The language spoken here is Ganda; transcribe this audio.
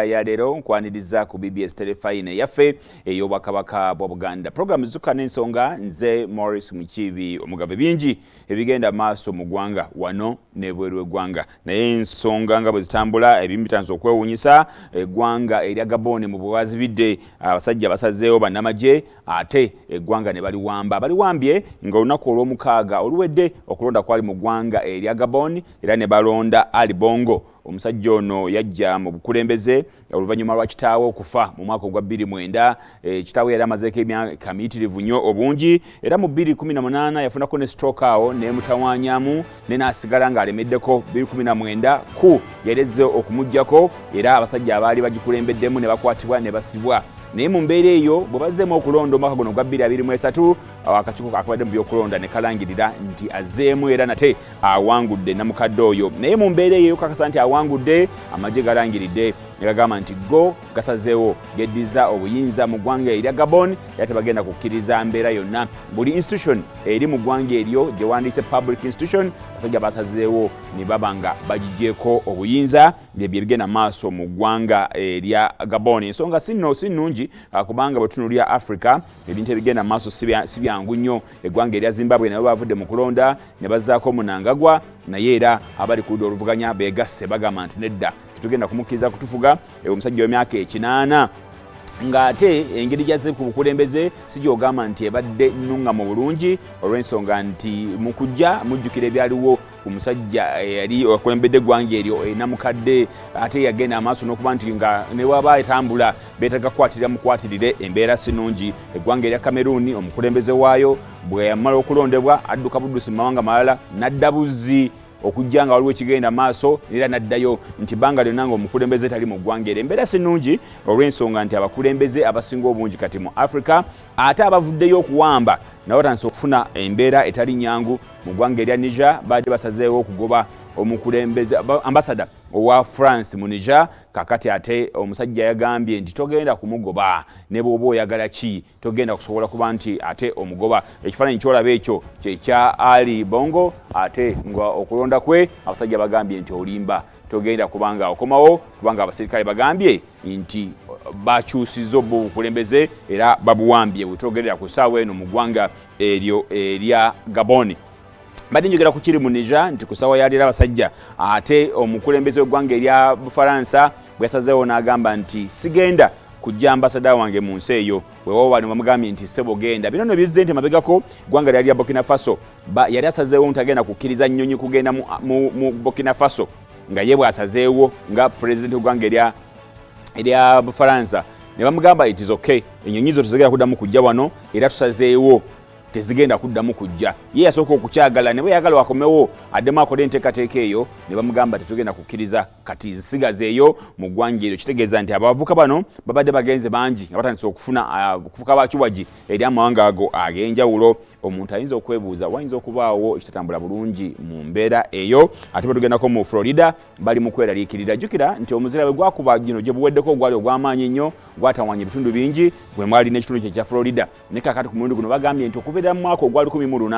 ya lero nkwaniriza ku BBS Terefayina yaffe ey'obwakabaka bwa Buganda. Program zuka n'ensonga nze Morris Mukibi omugave bingi ebigenda maaso mu ggwanga wano n'ebweru eggwanga. Naye ensonga nga bwe zitambula ebimu bitanze okwewuunyisa eggwanga erya Gabon mu bwazibidde abasajja basazeewo bannamagye ate eggwanga ne baliwambye nga olunaku olw'omukaaga oluwedde okulonda kwali mu ggwanga erya Gabon era ne balonda Ali Bongo. Omusajja ono yajja mu bukulembeze oluvannyuma lwa kitaawe okufa mu mwaka gwa 2009. Kitaawe yali amazeeko emyaka miyitirivu nnyo obungi era mu 2018 yafunako ne stroke awo n'emutawaanyamu ne n'asigala ng'alemeddeko 2019 ku yaleze okumuggyako era abasajja abaali bagikulembeddemu ne bakwatibwa ne basibwa. Naye mu mbeera eyo bwe bazzeemu okulonda omwaka guno gwa 2023 akakiiko akabadde mu by'okulonda ne kalangirira nti azzeemu era nate awangudde namukadde oyo. Naye mu mbeera eyo kakasa nti awangudde amagye galangiridde ne gagamba nti go gasazeewo geddiza obuyinza mu ggwanga erya Gabon era tebagenda kukkiriza mbeera yonna. Buli institution eri mu ggwanga eryo gye wandiise public institution basajja basazeewo ne baba nga bagigyeko obuyinza byebyo ebigenda maaso mu ggwanga erya Gabon. Ensonga si nnungi kubanga bwe tunuulira Africa ebintu ebigenda maaso si byangu nnyo. Eggwanga erya Zimbabwe nabo bavudde mu kulonda ne bazzaako Munangagwa naye era abali ku ludda oluvuganya beegasse bagamba nti nedda tetugenda kumukkiriza kutufuga omusajja w'emyaka 8 ng'ate engeri gyazze ku bukulembeze si gy'ogamba nti ebadde nnuŋŋamu bulungi olw'ensonga nti mu kujja mujjukira ebyaliwo ku musajja yali akulembedde eggwanga eryo namukadde ate yagenda amaaso n'okuba nti nga ne waba etambula beetaga kukwatira mukwatirire embeera si nnungi. Eggwanga erya Cameroon omukulembeze waayo bwe yamala okulondebwa adduka buddusi mu mawanga malala n'adda buzzi okujja nga waliwo ekigenda maaso era naddayo nti bbanga lyonna ng'omukulembeze tali mu ggwanga eryo. Embeera si nnungi olw'ensonga nti abakulembeze abasinga obungi kati mu Africa ate abavuddeyo okuwamba nabo batandise okufuna embeera etali nnyangu. Mu ggwanga erya Niger baadde basazeewo okugoba omukulembeze ambasada owa France mu Niger. Kakati ate omusajja yagambye nti togenda kumugoba ne bw'oba oyagala ki togenda kusobola kuba nti ate omugoba. Ekifaananyi kyolaba ekyo kyekya Ali Bongo ate nga okulonda kwe abasajja bagambye nti olimba togenda kubanga okomawo kubanga abasirikale bagambye nti bakyusiza obukulembeze era babuwambye bwetogerera ku ssaawa eno mu ggwanga eryo erya Gabon. Badde njogera ku kiri mu Niger nti ku ssaawa yaleero abasajja ate omukulembeze w'eggwanga erya Bufaransa bwe yasazeewo n'agamba nti sigenda kujja ambasada wange mu nsi eyo weewaawo bano bamugambye nti ssebo genda. Bino nno bizze nti mabegako eggwanga lyali lya Burkina Faso yali asazeewo nti agenda kukkiriza nnyonyi kugenda mu Burkina Faso nga ye bw'asazeewo nga pulezidenti w'eggwanga erya Bufaransa ne bamugamba it is okay ennyonyi zo tezigenda kuddamu kujja wano era tusazeewo tezigenda kuddamu kujja. Ye yasooka okukyagala ne bwe yagala wakomewo addemu akole enteekateeka eyo ne bamugamba tetugenda kukkiriza kati zisigazeeyo mu ggwanga eryo. Kitegeeza nti abavuka bano babadde bagenze bangi nga batandise okufuna okufuka bakiwagi eri amawanga ago ag'enjawulo. Omuntu ayinza okwebuuza wayinza okubaawo ekitatambula bulungi mu mbeera eyo. Ate batugendako mu Florida bali mu kweraliikirira. Jjukira nti omuzira bwe gwakuba gino gye buweddeko gwali ogw'amaanyi nnyo gwatawanya ebitundu bingi bwe mwali n'ekitundu kye kya Florida. Ne kakati ku mulundi guno bagambye nti okubeera mu mwaka ogwali 18